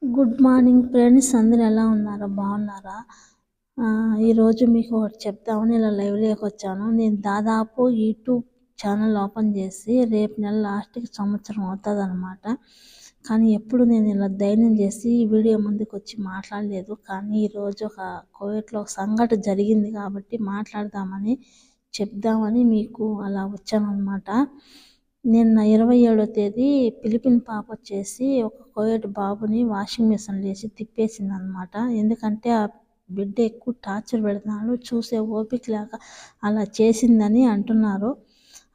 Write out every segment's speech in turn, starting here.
Good morning friends, అందరూ ఎలా ఉన్నారా? బాగున్నారా? ఈరోజు మీకు ఒకటి చెప్తామని ఇలా లైవ్లోకి వచ్చాను. నేను దాదాపు యూట్యూబ్ ఛానల్ ఓపెన్ చేసి రేపు నెల లాస్ట్కి సంవత్సరం అవుతుంది అనమాట. కానీ ఎప్పుడు నేను ఇలా ధైర్యం చేసి ఈ వీడియో ముందుకు వచ్చి మాట్లాడలేదు. కానీ ఈరోజు కోవిడ్లో ఒక సంఘటన జరిగింది కాబట్టి మాట్లాడదామని చెప్దామని మీకు అలా వచ్చానమాట. నిన్న 27వ తేదీ ఫిలిపిన్ పాప వచ్చేసి ఒక కోవిడ్ బాబుని వాషింగ్ మిషన్లో వేసి తిప్పేసింది అనమాట. ఎందుకంటే ఆ బిడ్డ ఎక్కువ టార్చర్ పెడుతున్నాడు, చూసే ఓపిక లేక అలా చేసిందని అంటున్నారు.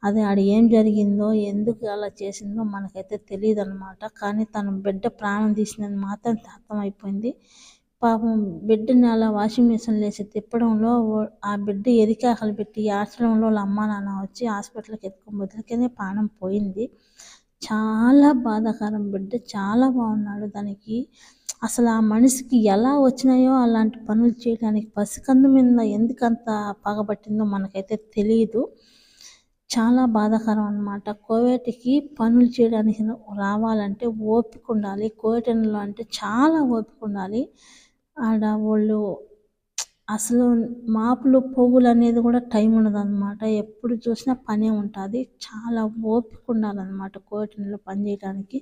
అది ఆడ ఏం జరిగిందో ఎందుకు అలా చేసిందో మనకైతే తెలియదు అనమాట. కానీ తన బిడ్డ ప్రాణం తీసిందని మాత్రం అర్థమైపోయింది. పాపం బిడ్డని అలా వాషింగ్ మిషన్లో వేసి తిప్పడంలో ఆ బిడ్డ ఎరికాకలు పెట్టి ఆశ్రమంలో వాళ్ళ అమ్మ నాన్న వచ్చి హాస్పిటల్కి ఎత్తుకొని బతికినే ప్రాణం పోయింది. చాలా బాధాకరం. బిడ్డ చాలా బాగున్నాడు. దానికి అసలు ఆ మనిషికి ఎలా వచ్చినాయో అలాంటి పనులు చేయడానికి పసికందు మీద ఎందుకంత పగబట్టిందో మనకైతే తెలియదు. చాలా బాధాకరం అనమాట. కోవిడ్కి పనులు చేయడానికి రావాలంటే ఓపిక ఉండాలి. కోవిడ్లో అంటే చాలా ఓపిక ఉండాలి. ఆడ వాళ్ళు అసలు మాపులు పోగులు అనేది కూడా టైం ఉండదు అనమాట. ఎప్పుడు చూసినా పనే ఉంటుంది. చాలా ఓపిక ఉండాలన్నమాట కోవిడ్లో పని చేయడానికి.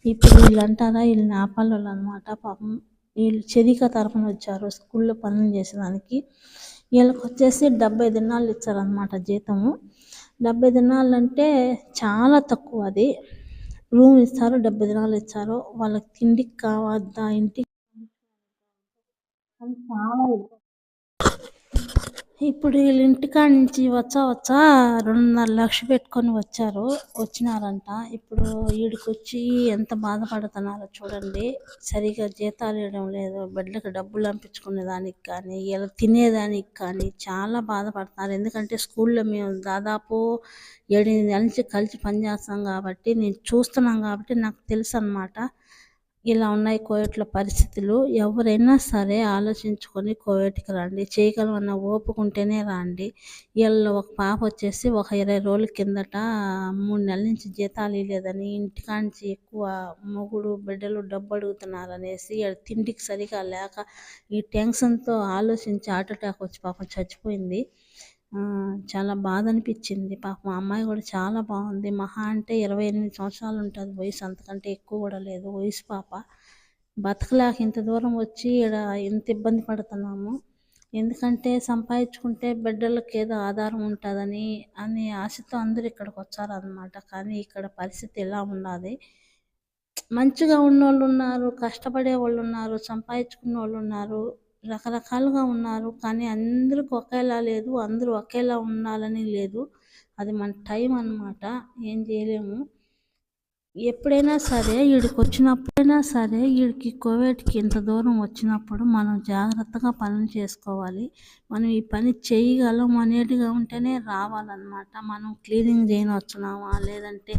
ఇప్పుడు వీళ్ళు అంటారా, వీళ్ళు నేపాల్ వాళ్ళు అనమాట. పాపం వీళ్ళు చెరిక తరఫున వచ్చారు స్కూల్లో పనులు చేసేదానికి. వీళ్ళకి వచ్చేసి 70 దినాలు ఇచ్చారనమాట జీతము. 70 దినాలు అంటే చాలా తక్కువ. అది రూమ్ ఇస్తారు, 70 దినాలు ఇచ్చారు. వాళ్ళకి తిండికి కావద్దా, ఇంటికి చాలా ఇప్పుడు వీళ్ళ ఇంటికాడ నుంచి వచ్చా 2.5 లక్షలు పెట్టుకొని వచ్చినారంట. ఇప్పుడు వీడికి వచ్చి ఎంత బాధపడుతున్నారో చూడండి. సరిగా జీతాలు ఇవ్వడం లేదు, బిడ్డలకు డబ్బులు పంపించుకునే దానికి కానీ వీళ్ళు తినేదానికి కానీ చాలా బాధపడుతున్నారు. ఎందుకంటే స్కూల్లో మేము దాదాపు 7 నెలల నుంచి కలిసి పనిచేస్తాం కాబట్టి నేను చూస్తున్నాం కాబట్టి నాకు తెలుసు అన్నమాట. ఇలా ఉన్నాయి కోవిడ్లో పరిస్థితులు. ఎవరైనా సరే ఆలోచించుకొని కోవిడ్కి రండి. చేయగలమన్న ఓపుకుంటేనే రండి. వీళ్ళు ఒక పాప వచ్చేసి ఒక 20 రోజుల కిందట 3 నెలల నుంచి జీతాలు ఇవ్వలేదని ఇంటికాంచి ఎక్కువ మొగుడు బిడ్డలు డబ్బు అడుగుతున్నారు అనేసి తిండికి సరిగా లేక ఈ టెన్షన్తో ఆలోచించి హార్ట్ అటాక్ వచ్చి పాపం చచ్చిపోయింది. చాలా బాధ అనిపించింది. పాపం ఆ అమ్మాయి కూడా చాలా బాగుంది. మహా అంటే 28 సంవత్సరాలు ఉంటుంది వయసు, అంతకంటే ఎక్కువ కూడా లేదు వయసు పాప. బతకలేక ఇంత దూరం వచ్చి ఇక్కడ ఎంత ఇబ్బంది పడుతున్నాము. ఎందుకంటే సంపాదించుకుంటే బిడ్డలకు ఏదో ఆధారం ఉంటుందని అనే ఆశతో అందరూ ఇక్కడికి వచ్చారనమాట. కానీ ఇక్కడ పరిస్థితి ఎలా ఉన్నది. మంచిగా ఉన్నోళ్ళు ఉన్నారు, కష్టపడే వాళ్ళు ఉన్నారు, సంపాదించుకున్న వాళ్ళు ఉన్నారు, రకరకాలుగా ఉన్నారు. కానీ అందరికి ఒకేలా లేదు, అందరూ ఒకేలా ఉండాలని లేదు. అది మన టైం అన్నమాట. ఏం చేయలేము. ఎప్పుడైనా సరే వీడికి కోవిడ్కి ఇంత దూరం వచ్చినప్పుడు మనం జాగ్రత్తగా పనులు చేసుకోవాలి. మనం ఈ పని చేయగలం అనేటిగా ఉంటేనే రావాలన్నమాట. మనం క్లీనింగ్ చేయని వచ్చినామా, లేదంటే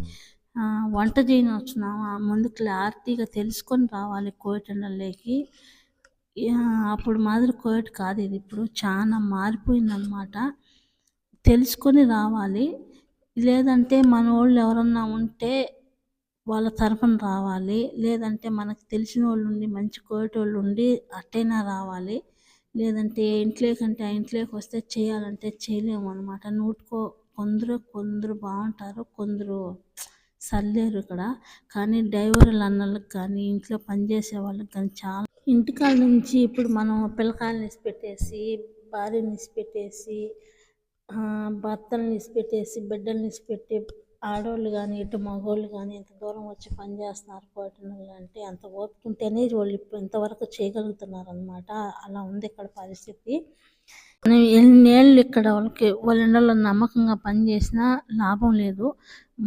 వంట చేయని వచ్చినామా, ముందు క్లారిటీగా తెలుసుకొని రావాలి కోవిడ్లోకి. అప్పుడు మాదిరి కోవిడ్ కాదు ఇది. ఇప్పుడు చాలా మారిపోయిందన్నమాట. తెలుసుకొని రావాలి. లేదంటే మన వాళ్ళు ఎవరన్నా ఉంటే వాళ్ళ తరఫున రావాలి. లేదంటే మనకు తెలిసిన వాళ్ళు ఉండి మంచి కోవిడ్ వాళ్ళు ఉండి అట్టైనా రావాలి. లేదంటే ఇంట్లోకంటే ఆ ఇంట్లోకి వస్తే చేయాలంటే చేయలేము అనమాట. కొందరు బాగుంటారు, కొందరు సర్లేరు ఇక్కడ. కానీ డ్రైవర్లు అన్నలకు కానీ ఇంట్లో పనిచేసే వాళ్ళకి కానీ చాలా ఇంటికాడ నుంచి ఇప్పుడు మనం పిల్లకాయలని ఇసిపెట్టేసి, భార్యని ఇసిపెట్టేసి, భర్తలను ఇసిపెట్టేసి, బిడ్డల్ని ఇసిపెట్టి ఆడవాళ్ళు కానీ ఇటు మగవాళ్ళు కానీ ఇంత దూరం వచ్చి పనిచేస్తున్నారు కోవిడ్లో అంటే అంత ఓపుకుంటేనే వాళ్ళు ఇప్పుడు ఇంతవరకు చేయగలుగుతున్నారు అనమాట. అలా ఉంది ఇక్కడ పరిస్థితి. ఎన్నేళ్ళు ఇక్కడ వాళ్ళ ఇళ్ళలో నమ్మకంగా పనిచేసినా లాభం లేదు.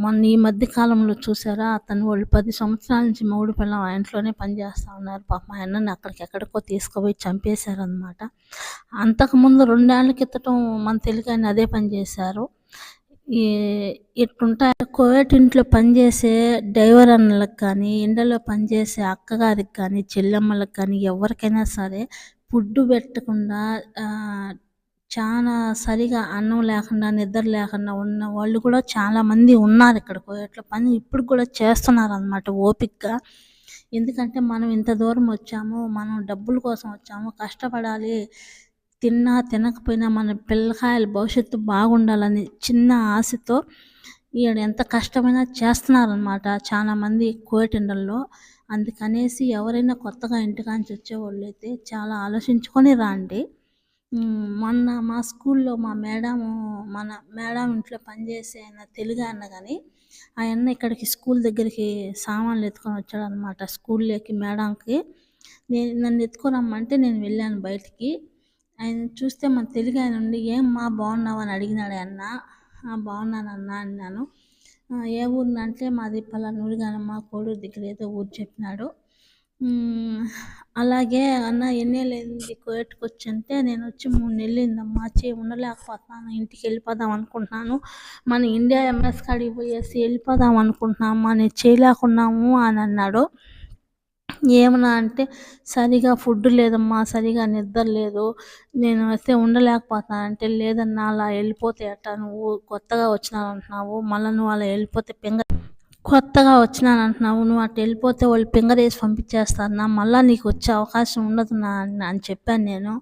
మొన్న ఈ మధ్య కాలంలో చూసారా, అతను వాళ్ళు 10 సంవత్సరాల నుంచి మొగుడు పిల్లం ఆ ఇంట్లోనే పనిచేస్తూ ఉన్నారు. పాపం మా అన్నని ఎక్కడికెక్కడికో తీసుకుపోయి చంపేశారనమాట. అంతకుముందు 2 ఏళ్ల క్రితం మన తెలుగు అదే పని చేశారు. ఇట్లుంటాయి కోవిడ్ ఇంట్లో పనిచేసే డ్రైవర్ అన్నలకు కానీ, ఇండ్లలో పనిచేసే అక్కగారికి కానీ, చెల్లెమ్మలకు కానీ ఎవరికైనా సరే ఫుడ్ పెట్టకుండా చాలా సరిగా అన్నం లేకుండా, నిద్ర లేకుండా ఉన్న వాళ్ళు కూడా చాలామంది ఉన్నారు ఇక్కడ కోవిడ్లో పని ఇప్పుడు కూడా చేస్తున్నారు అన్నమాట ఓపికగా. ఎందుకంటే మనం ఇంత దూరం వచ్చాము, మనం డబ్బుల కోసం వచ్చాము, కష్టపడాలి. తిన్నా తినకపోయినా మన పిల్లకాయల భవిష్యత్తు బాగుండాలని చిన్న ఆశతో ఈడ ఎంత కష్టమైనా చేస్తున్నారనమాట చాలామంది కోయటెండల్లో. అందుకనేసి ఎవరైనా కొత్తగా ఇంటికాంచి వచ్చేవాళ్ళైతే చాలా ఆలోచించుకొని రాండి. మొన్న మా స్కూల్లో మన మేడం ఇంట్లో పనిచేసే ఆయన తెలుగాయన గాని, ఆయన్న ఇక్కడికి స్కూల్ దగ్గరికి సామాన్లు ఎత్తుకొని వచ్చాడనమాట స్కూల్లోకి మేడంకి. నన్ను ఎత్తుకొని రమ్మంటే నేను వెళ్ళాను బయటికి. ఆయన చూస్తే మన తెలుగాయన ఉండి, "ఏమ్మా బాగున్నావా?" అని అడిగినాడు ఆయన్న. "బాగున్నానన్నా" అన్నాను. "ఏ ఊరు" అంటే, "మాది పలానా ఊరు కానమ్మా, కోడూరు దగ్గర ఏదో ఊరు" చెప్పినాడు. అలాగే "అన్న ఎన్నేళ్ళయింది కువైట్‌కొచ్చి" అంటే, "నేనొచ్చి 3 నెలలయిందమ్మా, ఉండలేకపోతున్నాను, ఇంటికెళ్ళిపోదాం అనుకుంటున్నాను. మన ఇండియా ఎంఎస్ కాడికి పోయేసి వెళ్ళిపోదాం అనుకుంటున్నామమ్మా, నేను చేయలేకున్నాము" అని అన్నాడు. ఏమన్నా అంటే, "సరిగా ఫుడ్ లేదమ్మా, సరిగా నిద్ర లేదు, నేను అయితే ఉండలేకపోతున్నాను" అంటే, "లేదన్నా అలా వెళ్ళిపోతే ఎట్టా, నువ్వు కొత్తగా వచ్చినానంటున్నావు, మళ్ళీ నువ్వు అలా వెళ్ళిపోతే కొత్తగా వచ్చినానంటున్నావు, నువ్వు అట్ట వెళ్ళిపోతే వాళ్ళు పింగరేసి పంపించేస్తారన్నా, మళ్ళీ నీకు వచ్చే అవకాశం ఉండదు నా" అని చెప్పాను నేను.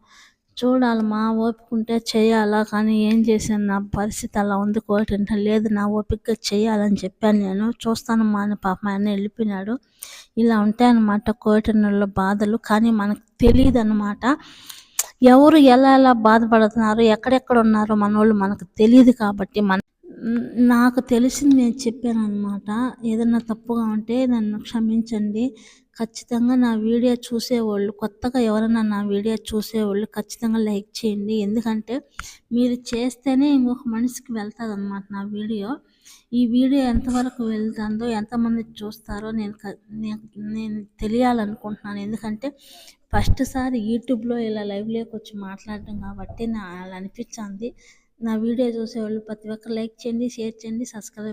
"చూడాలమ్మా, ఓపిక ఉంటే చేయాలా, కానీ ఏం చేశాను, నా పరిస్థితి అలా ఉంది కోయటంటే, లేదు నా ఓపికగా చేయాలని" చెప్పాను నేను. "చూస్తానమ్మా" అని పాపం ఆయన వెళ్ళిపోయినాడు. ఇలా ఉంటాయన్నమాట కోయటెండల్లో బాధలు. కానీ మనకు తెలీదనమాట. ఎవరు ఎలా ఎలా బాధపడుతున్నారు, ఎక్కడెక్కడ ఉన్నారో మనోళ్ళు మనకు తెలీదు కాబట్టి నాకు తెలిసింది నేను చెప్పాననమాట. ఏదన్నా తప్పుగా ఉంటే నన్ను క్షమించండి. ఖచ్చితంగా నా వీడియో చూసేవాళ్ళు, కొత్తగా ఎవరైనా నా వీడియో చూసేవాళ్ళు ఖచ్చితంగా లైక్ చేయండి. ఎందుకంటే మీరు చేస్తేనే ఇంకొక మనిషికి వెళ్తుందనమాట నా వీడియో. ఈ వీడియో ఎంతవరకు వెళ్తుందో, ఎంతమంది చూస్తారో నేను తెలియాలనుకుంటున్నాను. ఎందుకంటే ఫస్ట్ సారి యూట్యూబ్‌లో ఇలా లైవ్‌లోకి వచ్చి మాట్లాడడం కాబట్టి అలా అనిపించింది. నా వీడియో చూసేవాళ్ళు ప్రతి ఒక్కరు లైక్ చేయండి, షేర్ చేయండి, సబ్స్క్రైబ్